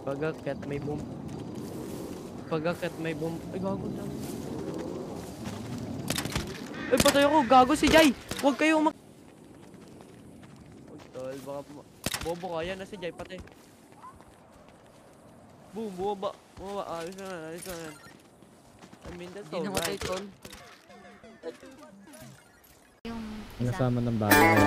Pag-akyat may boom. Pag-akyat may boom. Ay, gago na. Ay, patay ako. Gago si Jai. Huwag kayo umak... Huwag tol. Baka bobo ka. Yan na si Jai. Patay. Boom. Bumaba. Bumaba. Ayos na yan. Ayos na yan. I mean, that's all right. Tol. Yung Nasama ng bahay.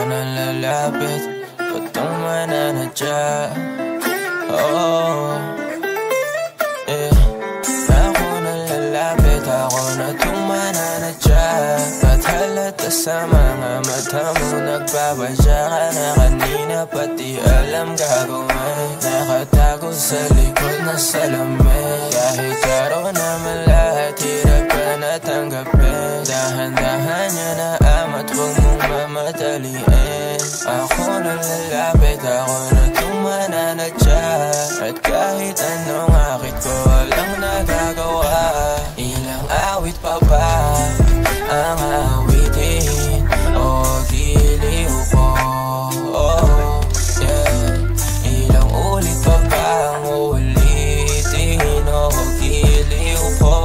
Lalapit, patong mananadya. Oh, yeah. Ako nalalapit, ako na itong mananadya. At halata sa mga mata mo nagbabadya ka na kanina, pati alam gagawin. Nakatago sa likod na salamin. Kahit araw naman lahat, hirap ka natanggapin. Dahan-dahan niya na amat, huwag mong mamadaliin. Ako nalalapit, ako na itong mananadya. At kahit anong akit ko, walang nagagawa. Ilang awit pa ba ang awitin o giliw ko? Oh, yeah. Ilang ulit pa ba ang ulitin o giliw ko?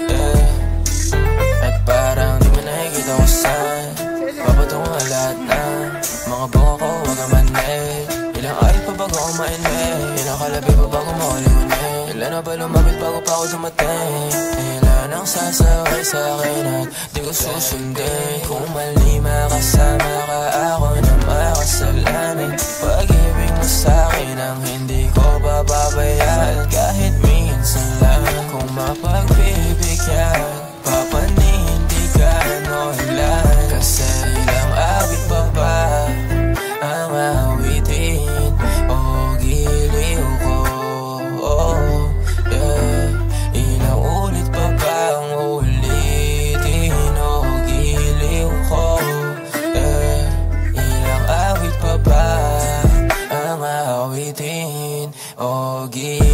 Yeah. At parang di mo nakikita ko saan papatungo ang lahat na mga bunga ko, wag ang manay. Ilang ayot pa bago ako mainay. Ilang kalabi pa bago mauliwanay. Ilan na ba lumapit bago pa ako dumating? Ilan ang sasaway sa akin at di ko susundin. Kung mali makasama ka, ako na makasalanan. Pag-ibig mo sa'kin ang hindi ko bababayaan. Kahit minsan lang kung mapagbibigyan, papanindigan o ilan. Kasi ilang awit pa ba ang awitin o giliw ko? Oh, yeah. Ilang ulit pa ba ang ulitin o giliw ko? Yeah. Ilang awit pa ba ang awitin o giliw